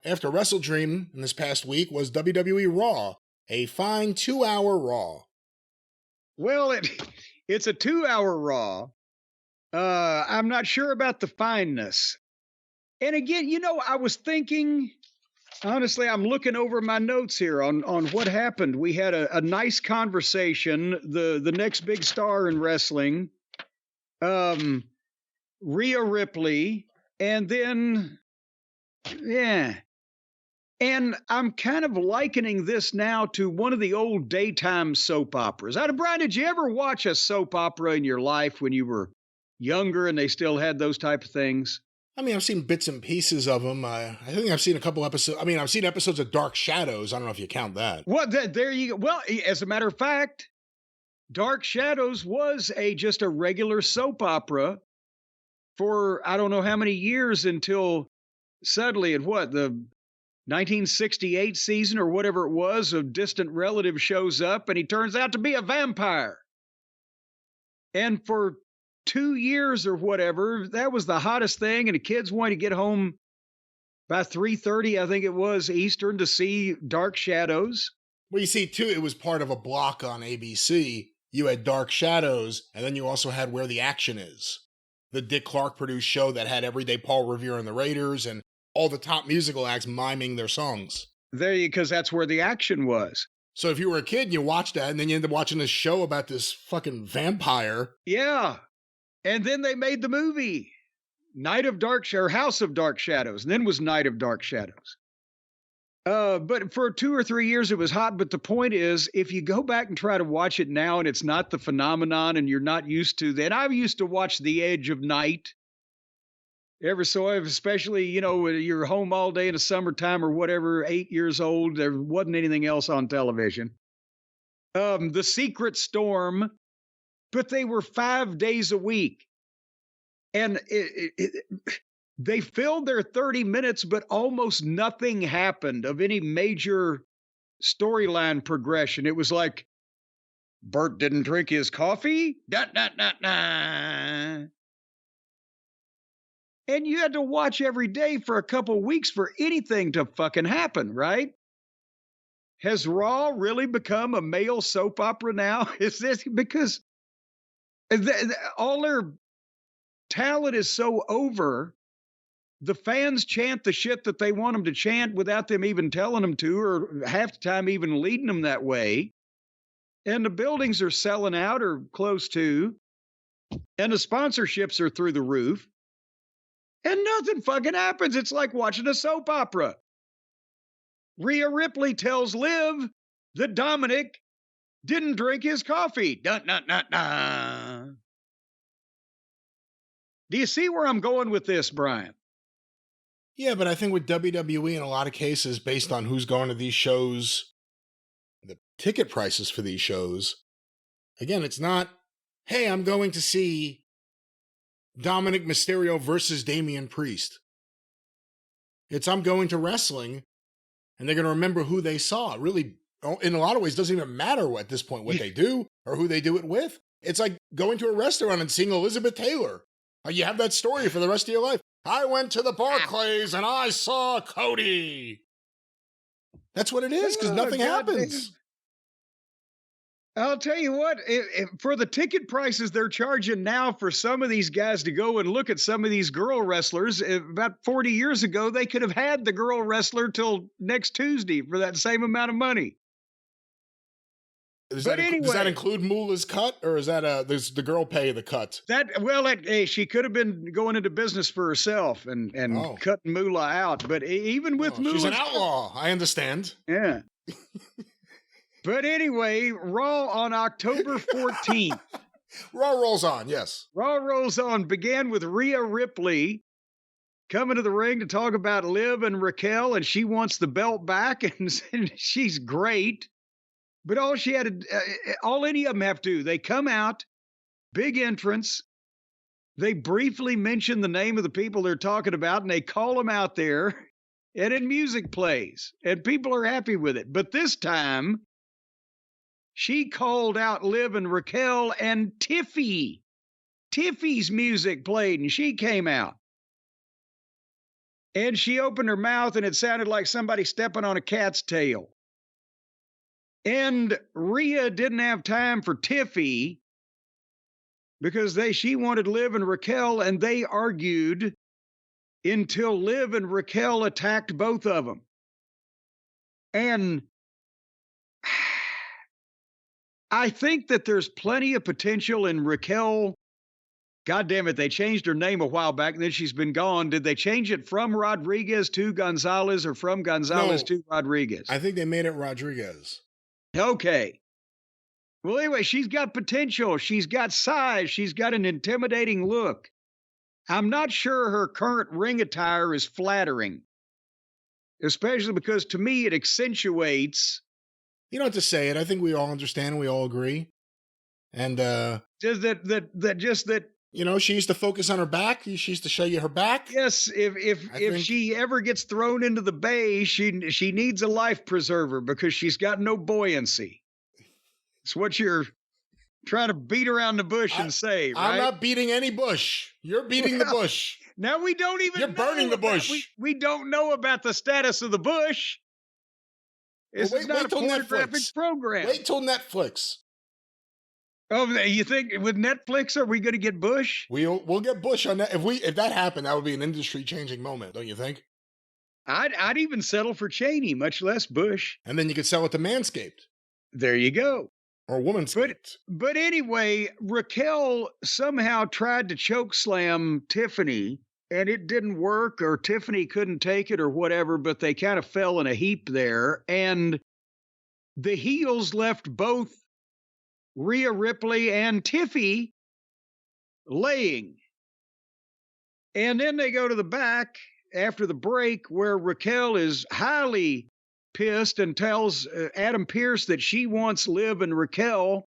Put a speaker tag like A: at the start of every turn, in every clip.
A: after Wrestle Dream in this past week was WWE Raw, a fine 2-hour Raw.
B: Well, it's a 2-hour Raw. I'm not sure about the fineness. And again, I was thinking, honestly, I'm looking over my notes here on what happened. We had a nice conversation. The next big star in wrestling, Rhea Ripley, and then, yeah. And I'm kind of likening this now to one of the old daytime soap operas. Brian, did you ever watch a soap opera in your life when you were younger and they still had those type of things?
A: I mean, I've seen bits and pieces of them. I think I've seen a couple episodes. I mean, I've seen episodes of Dark Shadows. I don't know if you count that.
B: Well, there you go. Well, as a matter of fact, Dark Shadows was just a regular soap opera for I don't know how many years until suddenly the 1968 season or whatever it was, a distant relative shows up and he turns out to be a vampire. And for 2 years or whatever, that was the hottest thing. And the kids wanted to get home by 3:30, I think it was, Eastern, to see Dark Shadows.
A: Well, you see, too, it was part of a block on ABC. You had Dark Shadows, and then you also had Where the Action Is, the Dick Clark produced show that had Everyday Paul Revere and the Raiders and all the top musical acts miming their songs.
B: Because that's where the action was.
A: So if you were a kid and you watched that, and then you ended up watching this show about this fucking vampire.
B: Yeah. And then they made the movie, House of Dark Shadows, and then was Night of Dark Shadows. But for 2 or 3 years, it was hot. But the point is, if you go back and try to watch it now and it's not the phenomenon and you're not used to that, I used to watch The Edge of Night. Ever so, especially, you're home all day in the summertime or whatever, 8 years old, there wasn't anything else on television. The Secret Storm, but they were 5 days a week. And they filled their 30 minutes, but almost nothing happened of any major storyline progression. It was like, Bert didn't drink his coffee? And you had to watch every day for a couple weeks for anything to fucking happen, right? Has Raw really become a male soap opera now? Is this because all their talent is so over, the fans chant the shit that they want them to chant without them even telling them to, or half the time even leading them that way. And the buildings are selling out or close to, and the sponsorships are through the roof. And nothing fucking happens. It's like watching a soap opera. Rhea Ripley tells Liv that Dominic didn't drink his coffee. Dun, dun, dun, dun. Do you see where I'm going with this, Brian?
A: Yeah, but I think with WWE in a lot of cases, based on who's going to these shows, the ticket prices for these shows, again, it's not, hey, I'm going to see Dominic Mysterio versus Damian Priest. It's I'm going to wrestling, and they're going to remember who they saw. It really, in a lot of ways, doesn't even matter at this point what they do or who they do it with. It's like going to a restaurant and seeing Elizabeth Taylor. You have that story for the rest of your life. I went to the Barclays and I saw Cody. That's what it is, because nothing happens.
B: I'll tell you what, for the ticket prices they're charging now for some of these guys to go and look at some of these girl wrestlers, about 40 years ago, they could have had the girl wrestler till next Tuesday for that same amount of money.
A: Does that include Moolah's cut, or is that does the girl pay the cut?
B: She could have been going into business for herself and cutting Moolah out. But even with Moolah,
A: she's an outlaw. I understand.
B: Yeah. But anyway, Raw on October 14th.
A: Raw rolls on, yes.
B: Raw rolls on. Began with Rhea Ripley coming to the ring to talk about Liv and Raquel, and she wants the belt back, and she's great. But all any of them have to do, they come out, big entrance. They briefly mention the name of the people they're talking about, and they call them out there, and then music plays, and people are happy with it. But this time, she called out Liv and Raquel, and Tiffy's music played, and she came out. And she opened her mouth and it sounded like somebody stepping on a cat's tail. And Rhea didn't have time for Tiffy because she wanted Liv and Raquel, and they argued until Liv and Raquel attacked both of them. And I think that there's plenty of potential in Raquel. God damn it, they changed her name a while back, and then she's been gone. Did they change it from Rodriguez to Gonzalez or from Gonzalez to Rodriguez?
A: I think they made it Rodriguez.
B: Okay. Well, anyway, she's got potential. She's got size. She's got an intimidating look. I'm not sure her current ring attire is flattering, especially because to me it accentuates.
A: You don't have to say it. I think we all understand. We all agree. And
B: just that.
A: You know, she used to focus on her back. She used to show you her back.
B: Yes, if she ever gets thrown into the bay, she needs a life preserver because she's got no buoyancy. It's what you're trying to beat around the bush and say, right?
A: I'm not beating any bush. You're beating the bush.
B: Now we don't even.
A: You're burning the bush.
B: We don't know about the status of the bush. This is not a pornographic program.
A: Wait till Netflix.
B: Oh, you think with Netflix are we going to get Bush?
A: We'll get Bush on that. If that happened, that would be an industry changing moment, don't you think?
B: I'd even settle for Cheney, much less Bush.
A: And then you could sell it to Manscaped.
B: There you go.
A: Or Womanscaped.
B: But anyway, Raquel somehow tried to choke slam Tiffany, and it didn't work, or Tiffany couldn't take it, or whatever. But they kind of fell in a heap there, and the heels left both Rhea Ripley and Tiffy laying. And then they go to the back after the break where Raquel is highly pissed and tells Adam Pearce that she wants Liv and Raquel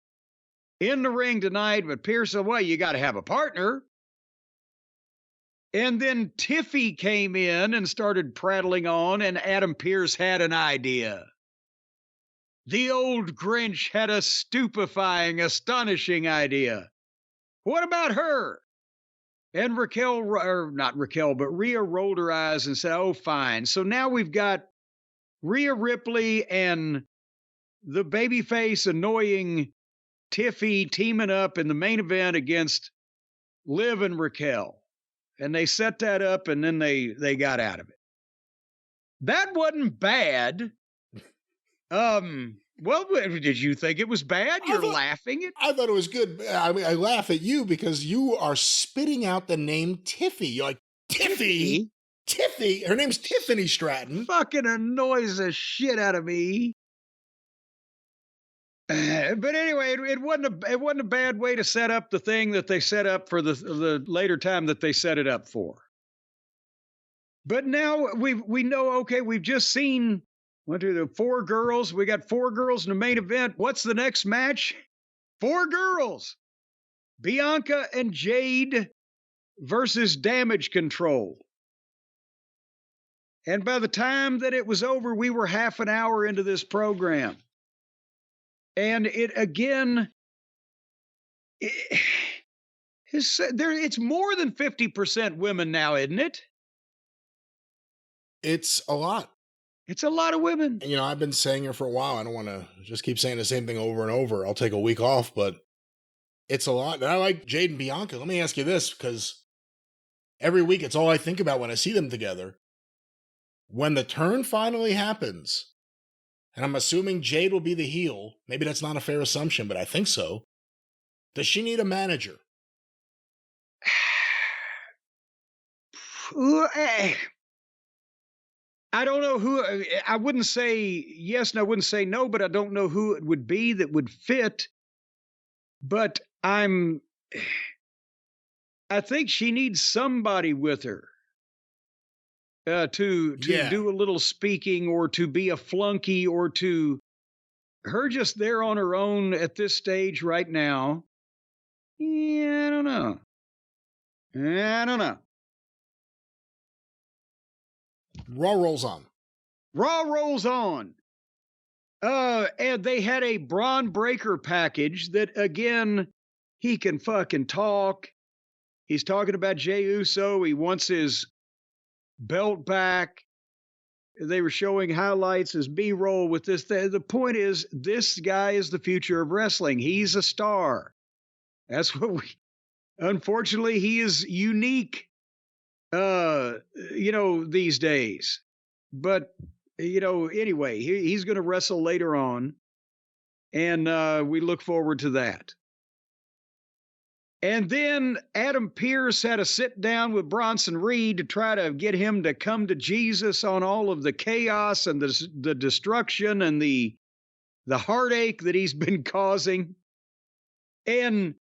B: in the ring tonight, but Pearce said, well, you got to have a partner. And then Tiffy came in and started prattling on, and Adam Pearce had an idea. The old Grinch had a stupefying, astonishing idea. What about her? And Rhea rolled her eyes and said, oh, fine. So now we've got Rhea Ripley and the babyface annoying Tiffy teaming up in the main event against Liv and Raquel. And they set that up, and then they got out of it. That wasn't bad. Well, did you think it was bad? You're laughing at.
A: I thought it was good. I mean, I laugh at you because you are spitting out the name Tiffy. You're like, Tiffy? Tiffy? Her name's Tiffany Stratton.
B: Fucking annoys the shit out of me. But anyway, it wasn't a bad way to set up the thing that they set up for the later time that they set it up for. But now we know, okay, we've just seen 4 girls. We got 4 girls in the main event. What's the next match? 4 girls. Bianca and Jade versus Damage Control. And by the time that it was over, we were half an hour into this program. And it's more than 50% women now, isn't it?
A: It's a lot.
B: It's a lot of women.
A: And, I've been saying it for a while. I don't want to just keep saying the same thing over and over. I'll take a week off, but it's a lot. And I like Jade and Bianca. Let me ask you this, because every week it's all I think about when I see them together. When the turn finally happens, and I'm assuming Jade will be the heel. Maybe that's not a fair assumption, but I think so. Does she need a manager?
B: I don't know who. I wouldn't say yes and I wouldn't say no, but I don't know who it would be that would fit. But I think she needs somebody with her to do a little speaking, or to be a flunky, or to her just there on her own at this stage right now. Yeah, I don't know.
A: Raw rolls on.
B: And they had a Bron Breakker package that, again, he can fucking talk. He's talking about Jey Uso. He wants his belt back. They were showing highlights as B-roll with this. The point is, this guy is the future of wrestling. He's a star. That's what we, unfortunately, he is unique, these days. But, anyway, he's going to wrestle later on. And we look forward to that. And then Adam Pearce had a sit down with Bronson Reed to try to get him to come to Jesus on all of the chaos and the destruction and the heartache that he's been causing. And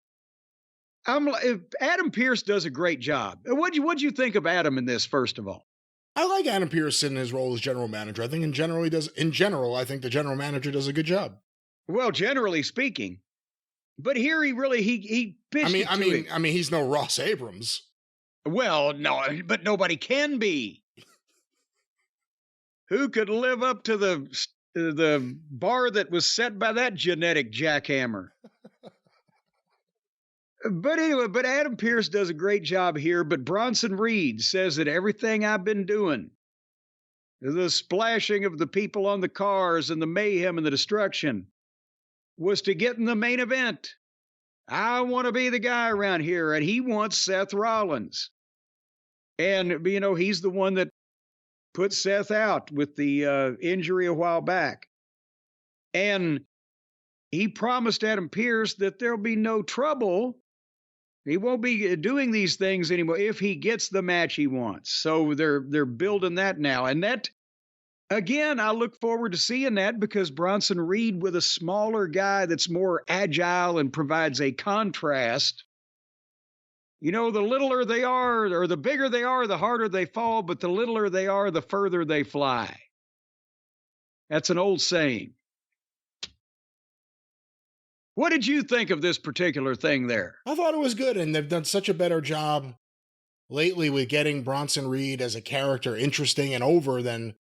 B: Adam Pearce does a great job. What'd you think of Adam in this, first of all?
A: I like Adam Pearce in his role as general manager. I think in general, I think the general manager does a good job.
B: Well, generally speaking. But here he pitched it to him.
A: I mean, he's no Ross Abrams.
B: Well, no, but nobody can be. Who could live up to the bar that was set by that genetic jackhammer? But anyway, Adam Pearce does a great job here. But Bronson Reed says that everything I've been doing, the splashing of the people on the cars and the mayhem and the destruction, was to get in the main event. I want to be the guy around here, and he wants Seth Rollins. And, he's the one that put Seth out with the injury a while back. And he promised Adam Pearce that there'll be no trouble. He won't be doing these things anymore if he gets the match he wants. So they're building that now. And that, again, I look forward to seeing that because Bronson Reed with a smaller guy that's more agile and provides a contrast. The littler they are, or the bigger they are, the harder they fall, but the littler they are, the further they fly. That's an old saying. What did you think of this particular thing there?
A: I thought it was good, and they've done such a better job lately with getting Bronson Reed as a character interesting and over than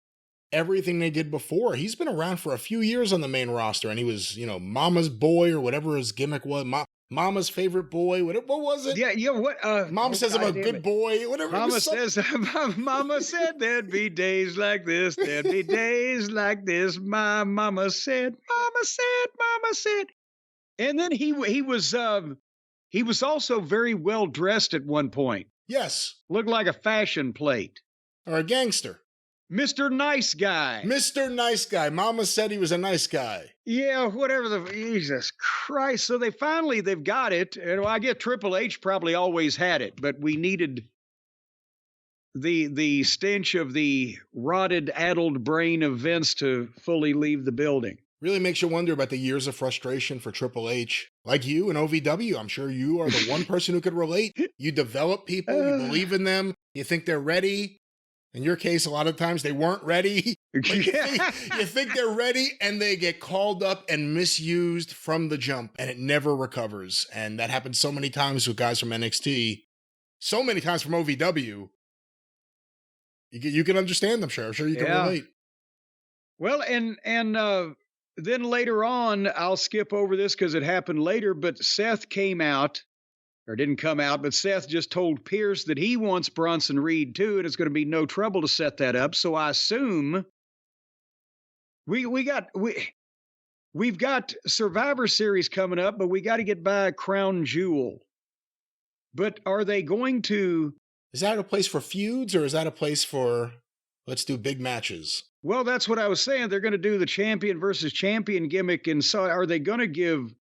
A: everything they did before. He's been around for a few years on the main roster, and he was, Mama's boy or whatever his gimmick was. Mama's favorite boy. What was it?
B: Yeah, what?
A: Mom says I'm a good boy. Whatever.
B: Mama said there'd be days like this. There'd be days like this. My mama said. And then he was also very well dressed at one point.
A: Yes.
B: Looked like a fashion plate.
A: Or a gangster.
B: Mr. Nice Guy.
A: Mr. Nice Guy. Mama said he was a nice guy.
B: Yeah, whatever Jesus Christ. So they've got it. And I get Triple H probably always had it, but we needed the stench of the rotted, addled brain of Vince to fully leave the building.
A: Really makes you wonder about the years of frustration for Triple H. Like you and OVW, I'm sure you are the one person who could relate. You develop people, you believe in them, you think they're ready. In your case, a lot of times they weren't ready. You think they're ready, and they get called up and misused from the jump, and it never recovers. And that happens so many times with guys from NXT, so many times from OVW. You can understand them, sure. I'm sure you can relate.
B: Well, and then later on, I'll skip over this because it happened later, but Seth came out, or didn't come out, but Seth just told Pearce that he wants Bronson Reed too, and it's going to be no trouble to set that up. So I assume we've got Survivor Series coming up, but we got to get by Crown Jewel. But are they going to...
A: Is that a place for feuds, or is that a place for, let's do big matches?
B: Well, that's what I was saying. They're going to do the champion versus champion gimmick. And so are they going to give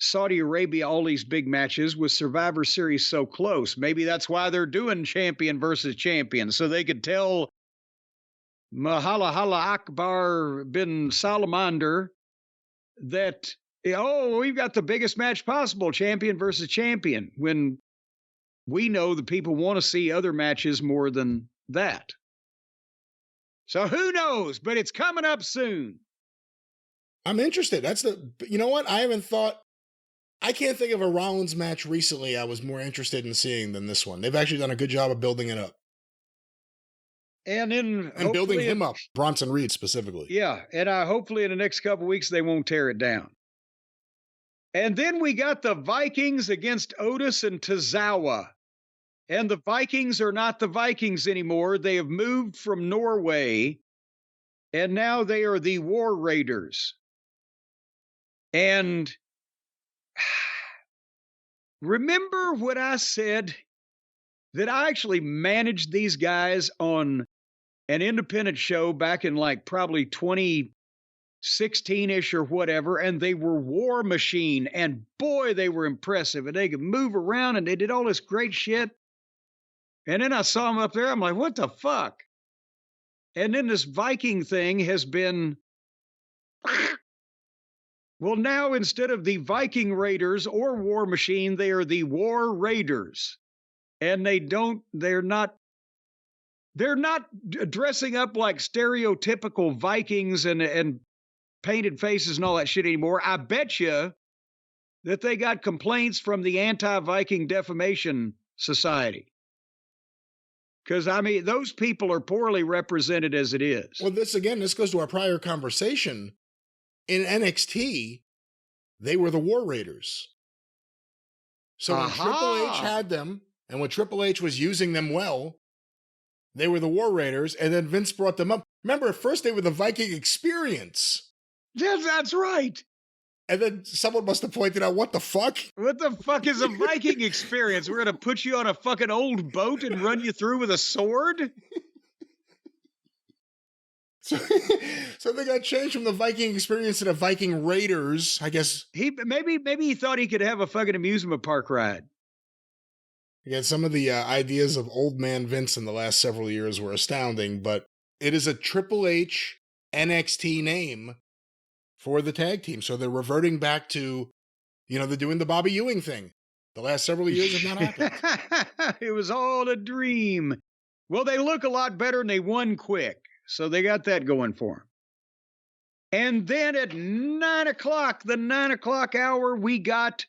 B: Saudi Arabia all these big matches with Survivor Series so close? Maybe that's why they're doing champion versus champion, so they could tell Mahala Akbar bin Salamander that, we've got the biggest match possible, champion versus champion, when we know the people want to see other matches more than that. So who knows, but it's coming up soon.
A: I'm interested. You know what? I can't think of a Rollins match recently I was more interested in seeing than this one. They've actually done a good job of building it up.
B: And
A: building him up, Bronson Reed specifically.
B: Yeah, and hopefully in the next couple of weeks they won't tear it down. And then we got the Vikings against Otis and Tozawa. And the Vikings are not the Vikings anymore. They have moved from Norway, and now they are the War Raiders. And remember what I said, that I actually managed these guys on an independent show back in like probably 2016-ish or whatever, and they were War Machine, and boy, they were impressive, and they could move around, and they did all this great shit. And then I saw them up there, I'm like, what the fuck? And then this Viking thing has been, well, now instead of the Viking Raiders or War Machine, they are the War Raiders. And they're not dressing up like stereotypical Vikings and painted faces and all that shit anymore. I bet you that they got complaints from the Anti-Viking Defamation Society. Because, I mean, those people are poorly represented as it is.
A: Well, this goes to our prior conversation. In NXT, they were the War Raiders. So when Triple H had them, and when Triple H was using them well, they were the War Raiders, and then Vince brought them up. Remember, at first they were the Viking Experience.
B: Yes, that's right.
A: And then someone must have pointed out, what the fuck?
B: What the fuck is a Viking Experience? We're going to put you on a fucking old boat and run you through with a sword?
A: So they got changed from the Viking Experience to the Viking Raiders, I guess.
B: Maybe he thought he could have a fucking amusement park ride.
A: Again, some of the ideas of old man Vince in the last several years were astounding, but it is a Triple H NXT name for the tag team. So they're reverting back to, they're doing the Bobby Ewing thing. The last several years have not happened.
B: It was all a dream. Well, they look a lot better and they won quick. So they got that going for them. And then at 9 o'clock, the 9 o'clock hour, we got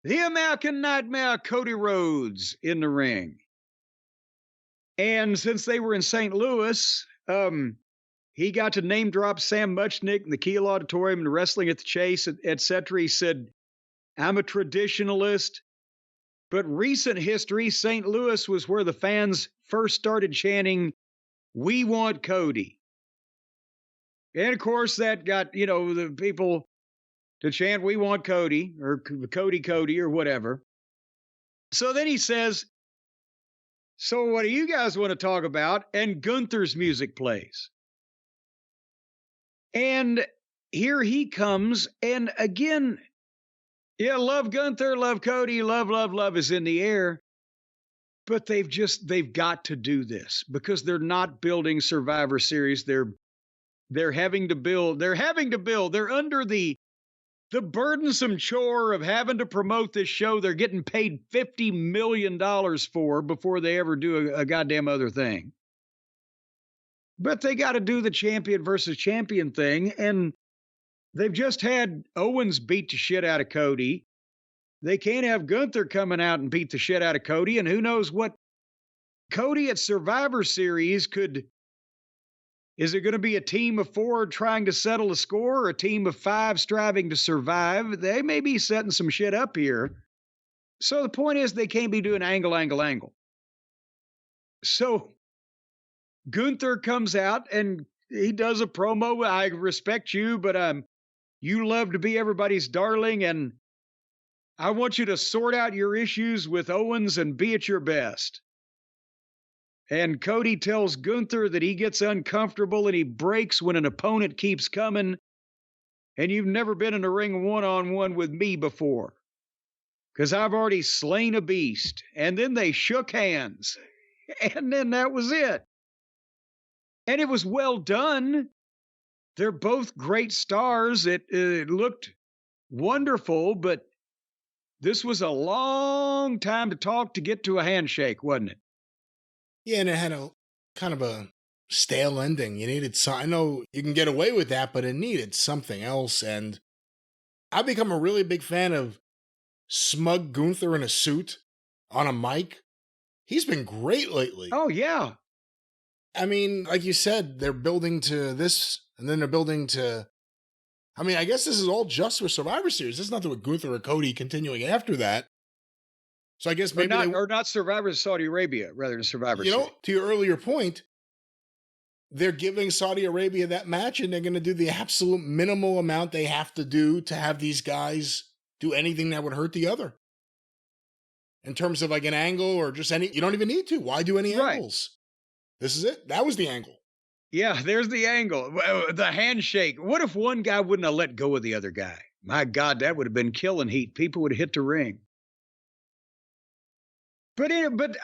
B: the American Nightmare, Cody Rhodes, in the ring. And since they were in St. Louis, he got to name drop Sam Muchnick in the Kiel Auditorium and Wrestling at the Chase, etc. He said, I'm a traditionalist. But recent history, St. Louis was where the fans first started chanting, "We want Cody." And of course, that got, the people to chant, "We want Cody," or Cody, or whatever. So then he says, so what do you guys want to talk about? And Gunther's music plays. And here he comes. And again, love Gunther, love Cody, love is in the air. But they've got to do this because they're not building Survivor Series. They're having to build. They're under the burdensome chore of having to promote this show they're getting paid $50 million for before they ever do a goddamn other thing. But they got to do the champion versus champion thing, and they've just had Owens beat the shit out of Cody. They can't have Gunther coming out and beat the shit out of Cody, and who knows what Cody at Survivor Series could. Is it going to be a team of 4 trying to settle a score, or a team of 5 striving to survive? They may be setting some shit up here. So the point is, they can't be doing angle. So Gunther comes out and he does a promo. I respect you, but you love to be everybody's darling, and I want you to sort out your issues with Owens and be at your best. And Cody tells Gunther that he gets uncomfortable and he breaks when an opponent keeps coming. And you've never been in a ring one-on-one with me before, because I've already slain a beast. And then they shook hands. And then that was it. And it was well done. They're both great stars. It looked wonderful, but this was a long time to talk to get to a handshake, wasn't it?
A: Yeah, and it had a kind of a stale ending. You needed I know you can get away with that, but it needed something else. And I've become a really big fan of smug Gunther in a suit on a mic. He's been great lately.
B: Oh, yeah.
A: I mean, like you said, they're building to this, and then they're building to. I mean, I guess this is all just for Survivor Series. There's nothing with Gunther or Cody continuing after that. So I guess maybe
B: not Survivor Saudi Arabia, rather than Survivor Series.
A: To your earlier point, they're giving Saudi Arabia that match, and they're going to do the absolute minimal amount they have to do to have these guys do anything that would hurt the other. In terms of like an angle or just any, you don't even need to. Why do any angles? This is it. That was the angle.
B: Yeah, there's the angle. The handshake. What if one guy wouldn't have let go of the other guy? My God, that would have been killing heat. People would have hit the ring. But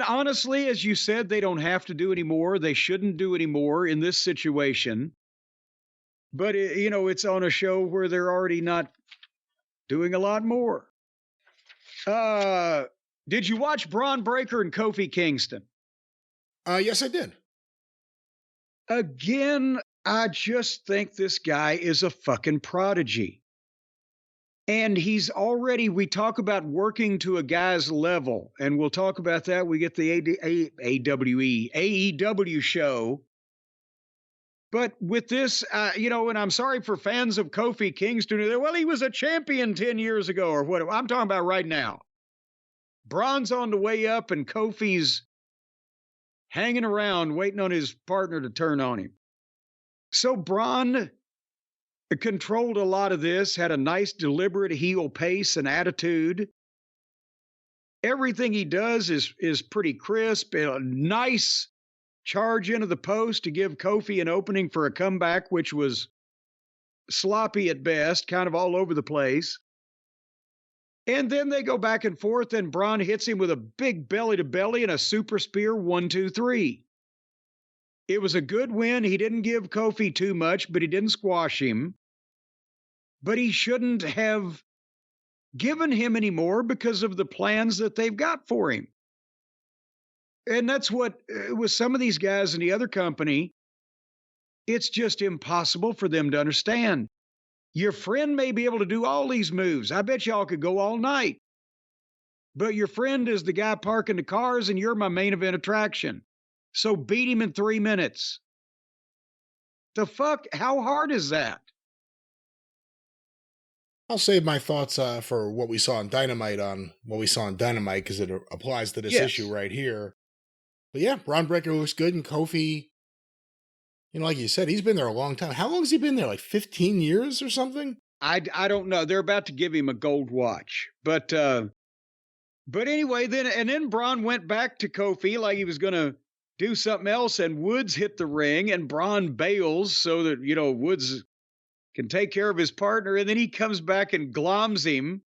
B: honestly, as you said, they don't have to do anymore. They shouldn't do anymore in this situation. But, it's on a show where they're already not doing a lot more. Did you watch Bron Breakker and Kofi Kingston?
A: Yes, I did.
B: Again, I just think this guy is a fucking prodigy. And he's already, we talk about working to a guy's level, and we'll talk about that. We get the AEW show. But with this, and I'm sorry for fans of Kofi Kingston, well, he was a champion 10 years ago or whatever. I'm talking about right now. Bron's on the way up, and Kofi's hanging around, waiting on his partner to turn on him. So Bron controlled a lot of this, had a nice, deliberate heel pace and attitude. Everything he does is pretty crisp. A nice charge into the post to give Kofi an opening for a comeback, which was sloppy at best, kind of all over the place. And then they go back and forth, and Bron hits him with a big belly-to-belly and a super spear, 1, 2, 3. It was a good win. He didn't give Kofi too much, but he didn't squash him. But he shouldn't have given him any more because of the plans that they've got for him. And that's what, with some of these guys in the other company, it's just impossible for them to understand. Your friend may be able to do all these moves. I bet y'all could go all night. But your friend is the guy parking the cars, and you're my main event attraction. So beat him in 3 minutes. The fuck? How hard is that?
A: I'll save my thoughts for what we saw in Dynamite because it applies to this issue right here. But yeah, Bron Breakker looks good, and Kofi, like you said, he's been there a long time. How long has he been there? Like 15 years or something?
B: I don't know. They're about to give him a gold watch. But anyway, then Bron went back to Kofi like he was going to do something else, and Woods hit the ring, and Bron bails so that, Woods can take care of his partner, and then he comes back and gloms him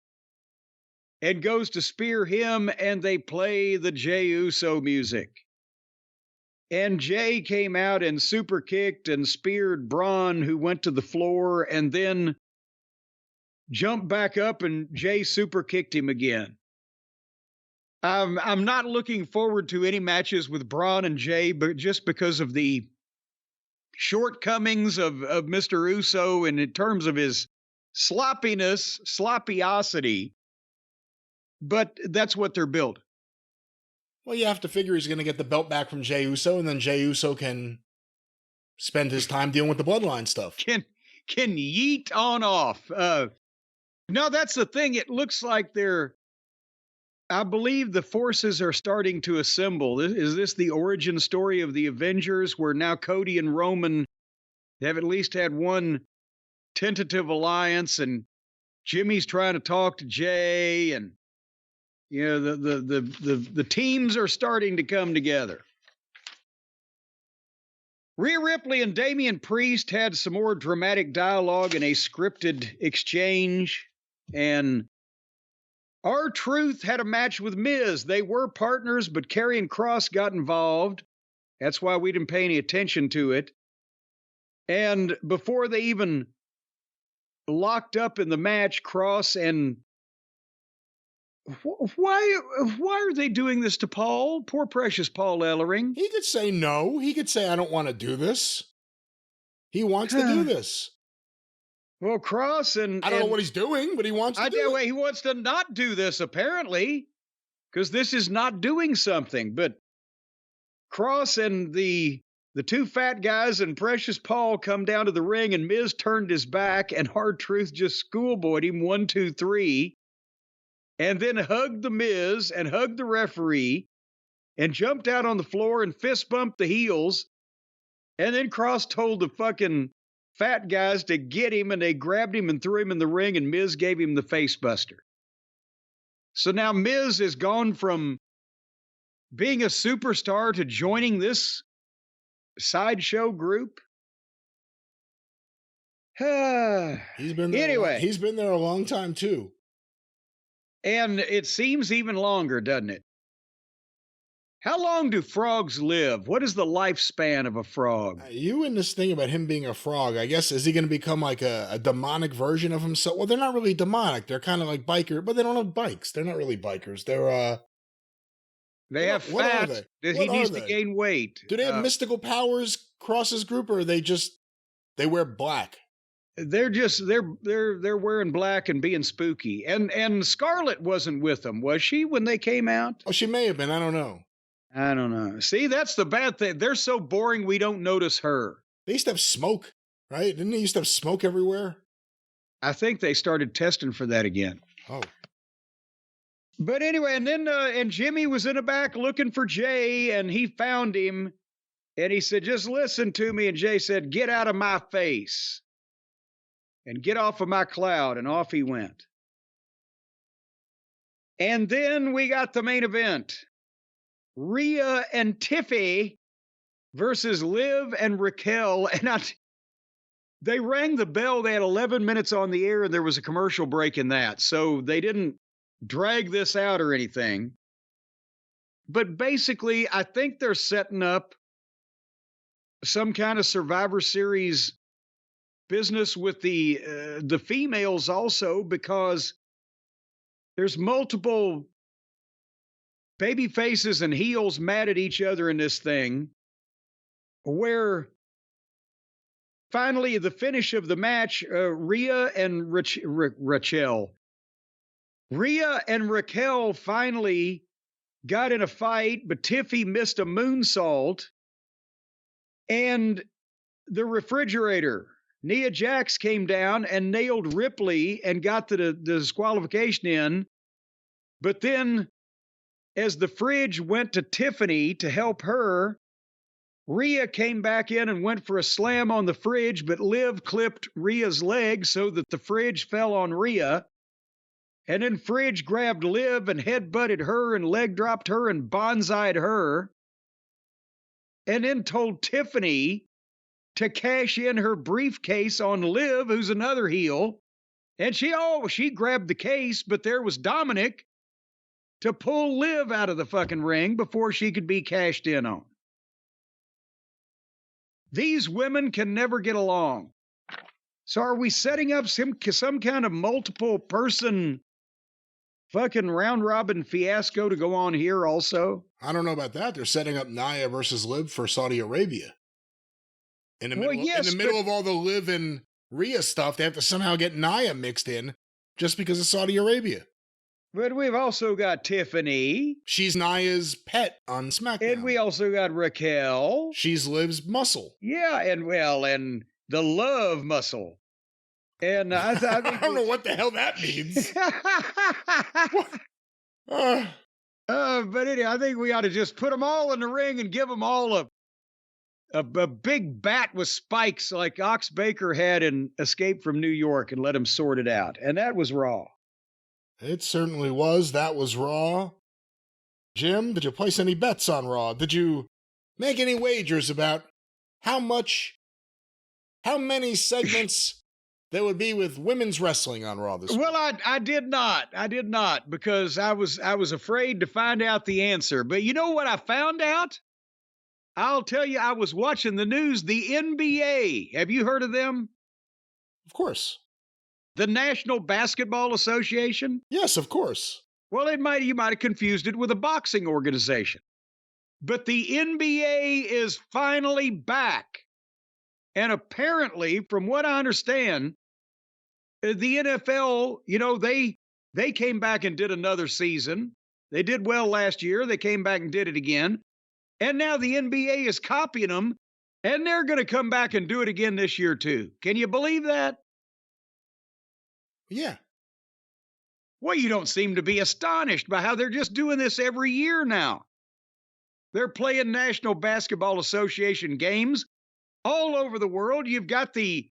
B: and goes to spear him, and they play the Jey Uso music. And Jey came out and super kicked and speared Bron, who went to the floor, and then jumped back up, and Jey super kicked him again. I'm not looking forward to any matches with Bron and Jey, but just because of the shortcomings of Mr. Uso and in terms of his sloppiosity. But that's what they're built.
A: Well, you have to figure he's going to get the belt back from Jey Uso, and then Jey Uso can spend his time dealing with the Bloodline stuff.
B: Can yeet on off. No, that's the thing. It looks like I believe the forces are starting to assemble. Is this the origin story of the Avengers, where now Cody and Roman have at least had one tentative alliance, and Jimmy's trying to talk to Jey, and the teams are starting to come together. Rhea Ripley and Damian Priest had some more dramatic dialogue in a scripted exchange, and R-Truth had a match with Miz. They were partners, but Karrion Kross got involved. That's why we didn't pay any attention to it. And before they even locked up in the match, Kross and... Why are they doing this to Paul? Poor precious Paul Ellering.
A: He could say no. He could say, I don't want to do this. He wants to do this.
B: Well, Kross and...
A: I don't know what he's doing, but he wants to do it.
B: He wants to not do this, apparently, because this is not doing something. But Kross and the two fat guys and Precious Paul come down to the ring, and Miz turned his back, and R-Truth just schoolboyed him 1, 2, 3. and then hugged the Miz and hugged the referee and jumped out on the floor and fist bumped the heels. And then Kross told the fucking fat guys to get him, and they grabbed him and threw him in the ring, and Miz gave him the face buster. So now Miz has gone from being a superstar to joining this sideshow group.
A: He's been there
B: anyway.
A: He's been there a long time too.
B: And it seems even longer, doesn't it? How long do frogs live? What is the lifespan of a frog?
A: You in this thing about him being a frog, I guess, is he going to become like a demonic version of himself? Well, they're not really demonic. They're kind of like biker, but they don't have bikes. They're not really bikers. They're,
B: they have fat that he needs to gain weight.
A: Do they have mystical powers, Kross's group, or are they wear black?
B: They're wearing black and being spooky. And Scarlett wasn't with them, was she, when they came out?
A: Oh, she may have been. I don't know. See, that's the bad thing. They're so boring, we don't notice her. They used to have smoke, right? Didn't they used to have smoke everywhere?
B: I think they started testing for that again.
A: Oh.
B: But anyway, and then and Jimmy was in the back looking for Jay, and he found him, and he said, "Just listen to me." And Jay said, "Get out of my face and get off of my cloud," and off he went. And then we got the main event. Rhea and Tiffy versus Liv and Raquel. And they rang the bell. They had 11 minutes on the air, and there was a commercial break in that. So they didn't drag this out or anything. But basically, I think they're setting up some kind of Survivor Series business with the females also, because there's multiple baby faces and heels mad at each other in this thing, where finally the finish of the match, Rhea and Raquel finally got in a fight, but Tiffy missed a moonsault, and the refrigerator, Nia Jax, came down and nailed Ripley and got the disqualification in. But then, as the fridge went to Tiffany to help her, Rhea came back in and went for a slam on the fridge, but Liv clipped Rhea's leg so that the fridge fell on Rhea. And then Fridge grabbed Liv and headbutted her and leg dropped her and bonsai'd her. And then told Tiffany to cash in her briefcase on Liv, who's another heel. And she grabbed the case, but there was Dominic to pull Liv out of the fucking ring before she could be cashed in on. These women can never get along. So are we setting up some kind of multiple person fucking round robin fiasco to go on here also?
A: I don't know about that. They're setting up Nia versus Liv for Saudi Arabia. In the middle of all the Liv and Rhea stuff, they have to somehow get Nia mixed in just because of Saudi Arabia.
B: But we've also got Tiffany.
A: She's Nia's pet on SmackDown.
B: And we also got Raquel.
A: She's Liv's muscle.
B: Yeah, and the love muscle. And I
A: don't know what the hell that means.
B: But anyway, I think we ought to just put them all in the ring and give them all a big bat with spikes like Ox Baker had in Escape from New York, and let them sort it out. And that was Raw.
A: It certainly was. That was Raw. Jim, did you place any bets on Raw? Did you make any wagers about how many segments there would be with women's wrestling on Raw this week?
B: Well, I did not, because I was afraid to find out the answer. But you know what I found out? I'll tell you, I was watching the news. The NBA, have you heard of them?
A: Of course.
B: The National Basketball Association?
A: Yes, of course.
B: Well, you might have confused it with a boxing organization. But the NBA is finally back. And apparently, from what I understand, the NFL, they came back and did another season. They did well last year. They came back and did it again. And now the NBA is copying them, and they're going to come back and do it again this year, too. Can you believe that?
A: Yeah.
B: Well, you don't seem to be astonished by how they're just doing this every year now. They're playing National Basketball Association games all over the world. You've got the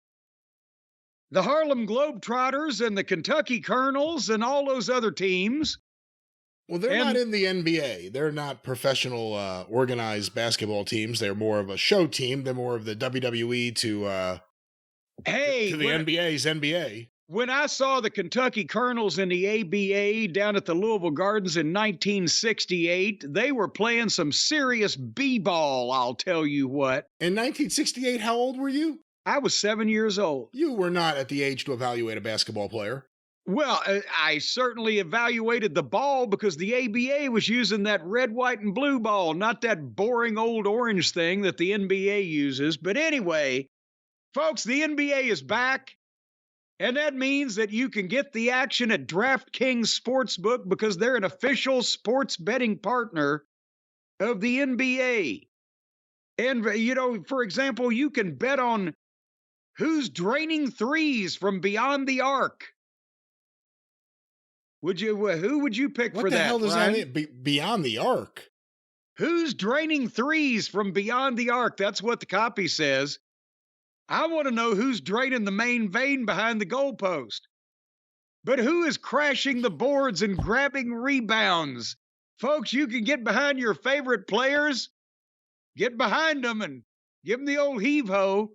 B: Harlem Globetrotters and the Kentucky Colonels and all those other teams.
A: Well, they're not in the NBA. They're not professional organized basketball teams. They're more of a show team. They're more of the WWE to the NBA's NBA.
B: When I saw the Kentucky Colonels in the ABA down at the Louisville Gardens in 1968, they were playing some serious b-ball, I'll tell you what.
A: In 1968, how old were you?
B: I was 7 years old.
A: You were not at the age to evaluate a basketball player.
B: Well, I certainly evaluated the ball because the ABA was using that red, white, and blue ball, not that boring old orange thing that the NBA uses. But anyway, folks, the NBA is back. And that means that you can get the action at DraftKings Sportsbook because they're an official sports betting partner of the NBA. And, you know, for example, you can bet on who's draining threes from beyond the arc. Who would you pick for that?
A: What the hell does
B: Ryan?
A: that mean? Beyond the arc?
B: Who's draining threes from beyond the arc? That's what the copy says. I want to know who's draining the main vein behind the goalpost. But who is crashing the boards and grabbing rebounds? Folks, you can get behind your favorite players, get behind them and give them the old heave-ho.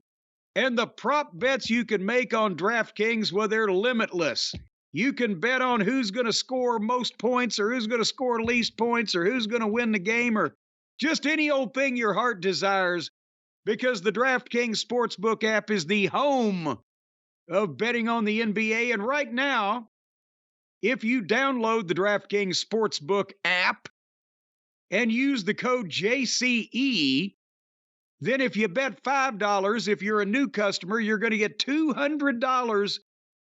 B: And the prop bets you can make on DraftKings, well, they're limitless. You can bet on who's going to score most points or who's going to score least points or who's going to win the game or just any old thing your heart desires. Because the DraftKings Sportsbook app is the home of betting on the NBA. And right now, if you download the DraftKings Sportsbook app and use the code JCE, then if you bet $5, if you're a new customer, you're going to get $200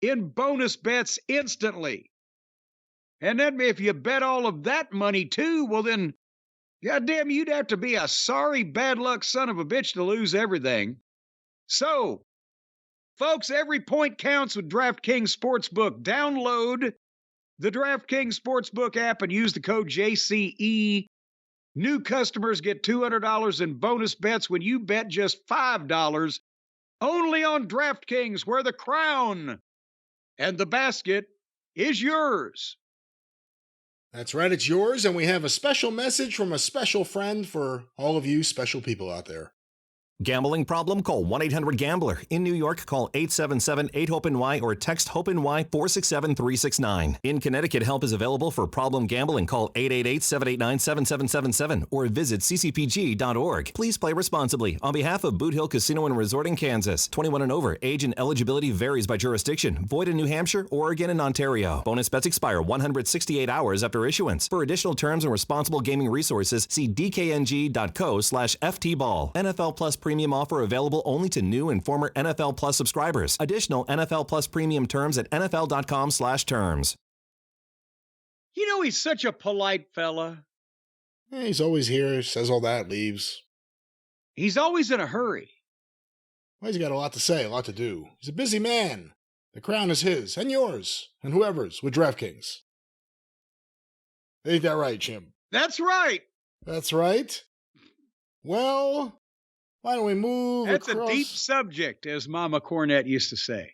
B: in bonus bets instantly. And then if you bet all of that money too, well then, goddamn, you'd have to be a sorry, bad luck son of a bitch to lose everything. So, folks, every point counts with DraftKings Sportsbook. Download the DraftKings Sportsbook app and use the code JCE. New customers get $200 in bonus bets when you bet just $5 only on DraftKings, where the crown and the basket is yours.
A: That's right, it's yours, and we have a special message from a special friend for all of you special people out there.
C: Gambling problem? Call 1-800-GAMBLER. In New York, call 877-8-HOPE-NY or text HOPE-NY 467-369. In Connecticut, help is available for problem gambling. Call 888-789-7777 or visit ccpg.org. Please play responsibly. On behalf of Boot Hill Casino and Resort in Kansas, 21 and over, age and eligibility varies by jurisdiction. Void in New Hampshire, Oregon, and Ontario. Bonus bets expire 168 hours after issuance. For additional terms and responsible gaming resources, see dkng.co/ftball. NFL Plus Premium offer available only to new and former NFL Plus subscribers. Additional NFL Plus Premium terms at nfl.com/terms.
B: You know, he's such a polite fella.
A: Yeah, he's always here, says all that, leaves.
B: He's always in a hurry.
A: Well, he's got a lot to say, a lot to do. He's a busy man. The crown is his, and yours, and whoever's with DraftKings. Ain't that right, Jim?
B: That's right.
A: That's right. Well, why don't we move
B: That's
A: across?
B: a deep subject, as Mama Cornette used to say.